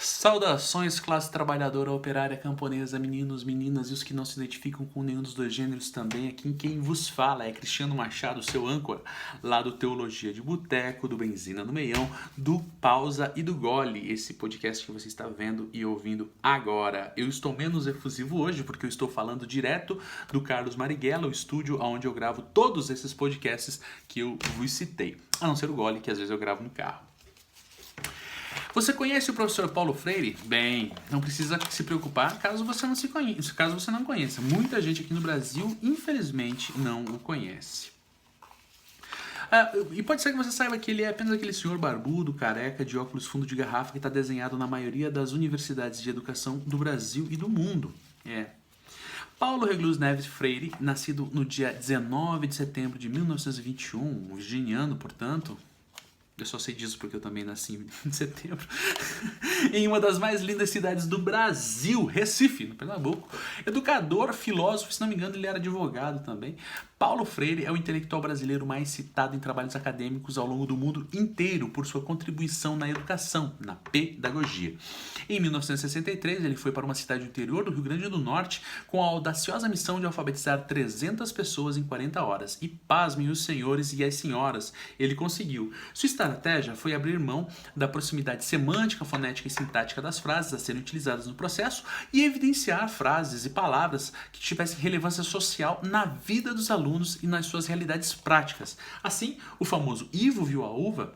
Saudações, classe trabalhadora, operária, camponesa, meninos, meninas e os que não se identificam com nenhum dos dois gêneros também. Aqui quem vos fala é Cristiano Machado, seu âncora, lá do Teologia de Boteco, do Benzina no Meião, do Pausa e do Gole, esse podcast que você está vendo e ouvindo agora. Eu estou menos efusivo hoje porque eu estou falando direto do Carlos Marighella, o estúdio onde eu gravo todos esses podcasts que eu vos citei, a não ser o Gole, que às vezes eu gravo no carro. Você conhece o professor Paulo Freire? Bem, não precisa se preocupar caso você não conheça. Muita gente aqui no Brasil, infelizmente, não o conhece. E pode ser que você saiba que ele é apenas aquele senhor barbudo, careca, de óculos fundo de garrafa que está desenhado na maioria das universidades de educação do Brasil e do mundo. Paulo Recluso Neves Freire, nascido no dia 19 de setembro de 1921, um virginiano, portanto. Eu só sei disso porque eu também nasci em setembro. Em uma das mais lindas cidades do Brasil, Recife, no Pernambuco. Educador, filósofo, se não me engano ele era advogado também. Paulo Freire é o intelectual brasileiro mais citado em trabalhos acadêmicos ao longo do mundo inteiro por sua contribuição na educação, na pedagogia. Em 1963, ele foi para uma cidade do interior do Rio Grande do Norte com a audaciosa missão de alfabetizar 300 pessoas em 40 horas. E pasmem os senhores e as senhoras, ele conseguiu. Sua estratégia foi abrir mão da proximidade semântica, fonética e sintática das frases a serem utilizadas no processo e evidenciar frases e palavras que tivessem relevância social na vida dos alunos e nas suas realidades práticas. Assim, o famoso Ivo viu a uva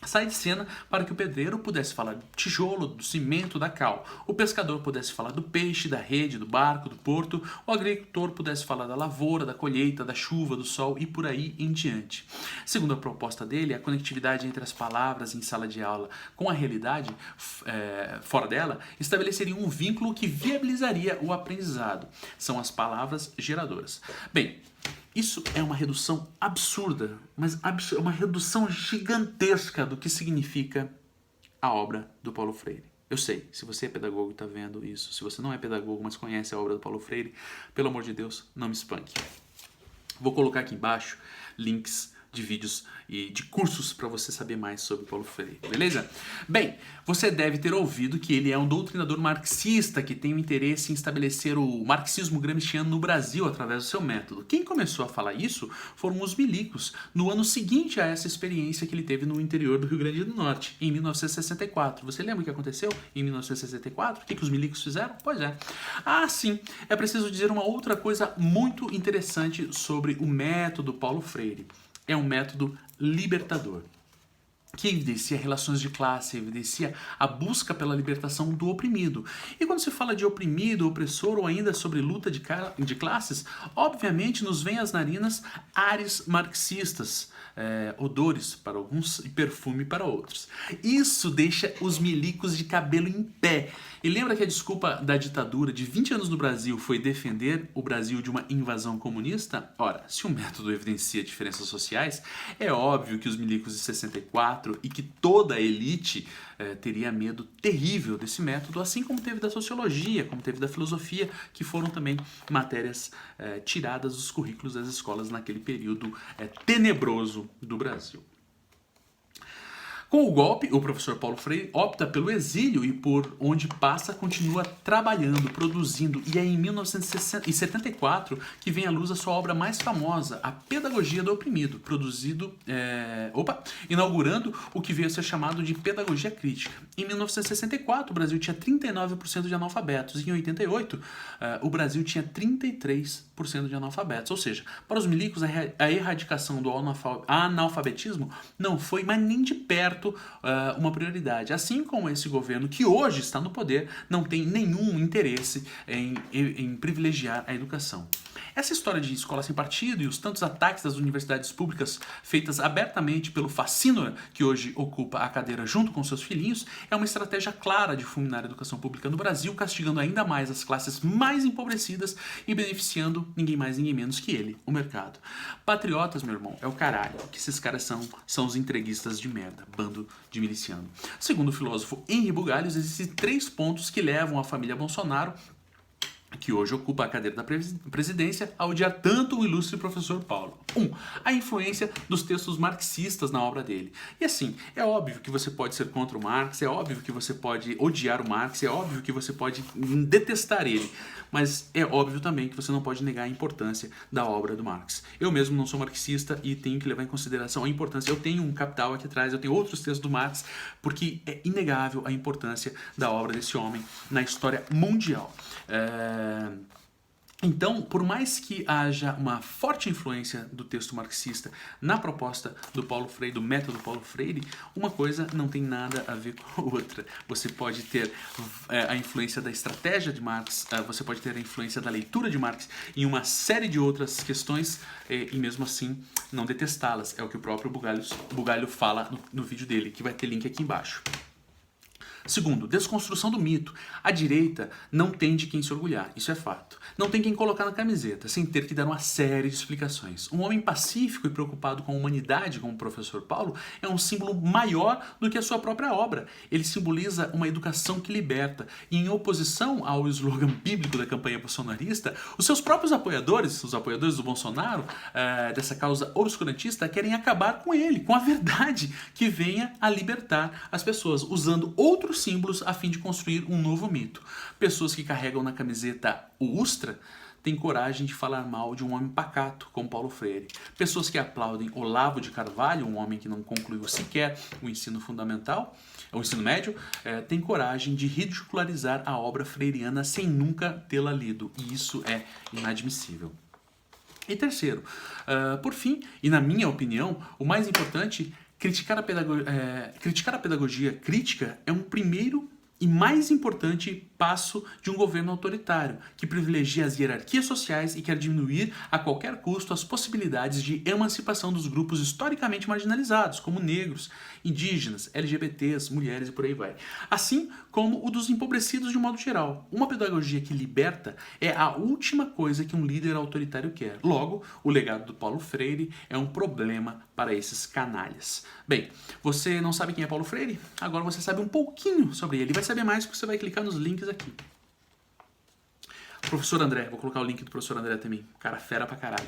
sai de cena para que o pedreiro pudesse falar do tijolo, do cimento, da cal. O pescador pudesse falar do peixe, da rede, do barco, do porto. O agricultor pudesse falar da lavoura, da colheita, da chuva, do sol e por aí em diante. Segundo a proposta dele, a conectividade entre as palavras em sala de aula com a realidade fora dela estabeleceria um vínculo que viabilizaria o aprendizado. São as palavras geradoras. Bem, isso é uma redução absurda, mas uma redução gigantesca do que significa a obra do Paulo Freire. Eu sei, se você é pedagogo e está vendo isso, se você não é pedagogo, mas conhece a obra do Paulo Freire, pelo amor de Deus, não me espanque. Vou colocar aqui embaixo links de vídeos e de cursos para você saber mais sobre Paulo Freire, beleza? Bem, você deve ter ouvido que ele é um doutrinador marxista que tem o interesse em estabelecer o marxismo gramsciano no Brasil através do seu método. Quem começou a falar isso foram os milicos, no ano seguinte a essa experiência que ele teve no interior do Rio Grande do Norte, em 1964. Você lembra o que aconteceu em 1964? O que os milicos fizeram? Pois é. Sim, é preciso dizer uma outra coisa muito interessante sobre o método Paulo Freire. É um método libertador, que evidencia relações de classe, evidencia a busca pela libertação do oprimido. E quando se fala de oprimido, opressor ou ainda sobre luta de classes, obviamente nos vem às narinas ares marxistas, odores para alguns e perfume para outros. Isso deixa os milicos de cabelo em pé. E lembra que a desculpa da ditadura de 20 anos no Brasil foi defender o Brasil de uma invasão comunista? Ora, se o método evidencia diferenças sociais, é óbvio que os milicos de 64 e que toda a elite teria medo terrível desse método, assim como teve da sociologia, como teve da filosofia, que foram também matérias tiradas dos currículos das escolas naquele período tenebroso do Brasil. Com o golpe, o professor Paulo Freire opta pelo exílio e por onde passa continua trabalhando, produzindo. E é em 1974 que vem à luz a sua obra mais famosa, A Pedagogia do Oprimido, inaugurando o que veio a ser chamado de pedagogia crítica. Em 1964, o Brasil tinha 39% de analfabetos. Em 88, o Brasil tinha 33% de analfabetos. Ou seja, para os milicos, a erradicação do analfabetismo não foi, mas nem de perto, uma prioridade. Assim como esse governo que hoje está no poder não tem nenhum interesse em privilegiar a educação. Essa história de escola sem partido e os tantos ataques das universidades públicas feitas abertamente pelo Facínora, que hoje ocupa a cadeira junto com seus filhinhos, é uma estratégia clara de fulminar a educação pública no Brasil, castigando ainda mais as classes mais empobrecidas e beneficiando ninguém mais, ninguém menos que ele, o mercado. Patriotas, meu irmão, é o caralho. O que esses caras são os entreguistas de merda, bando de miliciano. Segundo o filósofo Henri Bugalhos, existem 3 pontos que levam a família Bolsonaro que hoje ocupa a cadeira da presidência, a odiar tanto o ilustre professor Paulo? 1. A influência dos textos marxistas na obra dele. E assim, é óbvio que você pode ser contra o Marx, é óbvio que você pode odiar o Marx, é óbvio que você pode detestar ele, mas é óbvio também que você não pode negar a importância da obra do Marx. Eu mesmo não sou marxista e tenho que levar em consideração a importância. Eu tenho um Capital aqui atrás, eu tenho outros textos do Marx, porque é inegável a importância da obra desse homem na história mundial. Então, por mais que haja uma forte influência do texto marxista na proposta do Paulo Freire, do método Paulo Freire, uma coisa não tem nada a ver com a outra. Você pode ter a influência da estratégia de Marx, você pode ter a influência da leitura de Marx em uma série de outras questões e mesmo assim não detestá-las. É o que o próprio Bugalho fala no vídeo dele, que vai ter link aqui embaixo. Segundo, desconstrução do mito. A direita não tem de quem se orgulhar, isso é fato. Não tem quem colocar na camiseta, sem ter que dar uma série de explicações. Um homem pacífico e preocupado com a humanidade, como o professor Paulo, é um símbolo maior do que a sua própria obra. Ele simboliza uma educação que liberta. E em oposição ao slogan bíblico da campanha bolsonarista, os seus próprios apoiadores, os apoiadores do Bolsonaro, dessa causa obscurantista, querem acabar com ele, com a verdade que venha a libertar as pessoas, usando outros símbolos a fim de construir um novo mito. Pessoas que carregam na camiseta o Ustra têm coragem de falar mal de um homem pacato, como Paulo Freire. Pessoas que aplaudem Olavo de Carvalho, um homem que não concluiu sequer o ensino fundamental, o ensino médio, têm coragem de ridicularizar a obra freiriana sem nunca tê-la lido. E isso é inadmissível. E terceiro, por fim, e na minha opinião, o mais importante, criticar a pedagogia crítica é um primeiro e mais importante passo de um governo autoritário, que privilegia as hierarquias sociais e quer diminuir a qualquer custo as possibilidades de emancipação dos grupos historicamente marginalizados, como negros, indígenas, LGBTs, mulheres e por aí vai. Assim como o dos empobrecidos de um modo geral. Uma pedagogia que liberta é a última coisa que um líder autoritário quer. Logo, o legado do Paulo Freire é um problema para esses canalhas. Bem, você não sabe quem é Paulo Freire? Agora você sabe um pouquinho sobre ele. Vai saber mais porque você vai clicar nos links aqui. Professor André, vou colocar o link do professor André também. Cara fera pra caralho.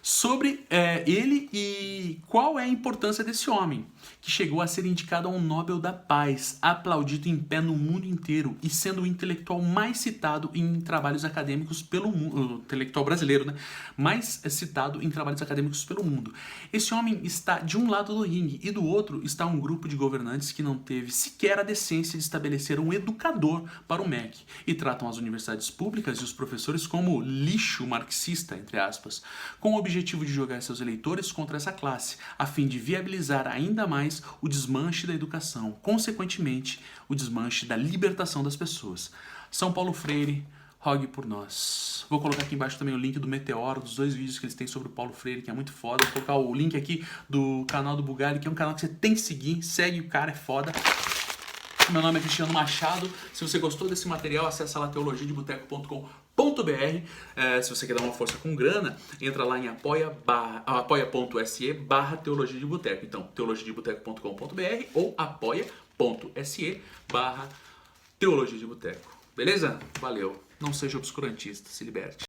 Sobre ele e qual é a importância desse homem, que chegou a ser indicado a um Nobel da Paz, aplaudido em pé no mundo inteiro e sendo o intelectual mais citado em trabalhos acadêmicos pelo mundo, o intelectual brasileiro, né? Mais citado em trabalhos acadêmicos pelo mundo. Esse homem está de um lado do ringue e do outro está um grupo de governantes que não teve sequer a decência de estabelecer um educador para o MEC e tratam as universidades públicas e os professores como lixo marxista, entre aspas, com o objetivo de jogar seus eleitores contra essa classe, a fim de viabilizar ainda mais o desmanche da educação, consequentemente, o desmanche da libertação das pessoas. São Paulo Freire, rogue por nós. Vou colocar aqui embaixo também o link do Meteoro, dos 2 vídeos que eles têm sobre o Paulo Freire, que é muito foda. Vou colocar o link aqui do canal do Bugalho, que é um canal que você tem que seguir, segue o cara, é foda. Meu nome é Cristiano Machado. Se você gostou desse material, acessa lá teologiadeboteco.com.br. Se você quer dar uma força com grana, entra lá em apoia.se/teologia de boteco. Então, teologiadeboteco.com.br ou apoia.se/teologia de boteco. Beleza? Valeu. Não seja obscurantista, se liberte.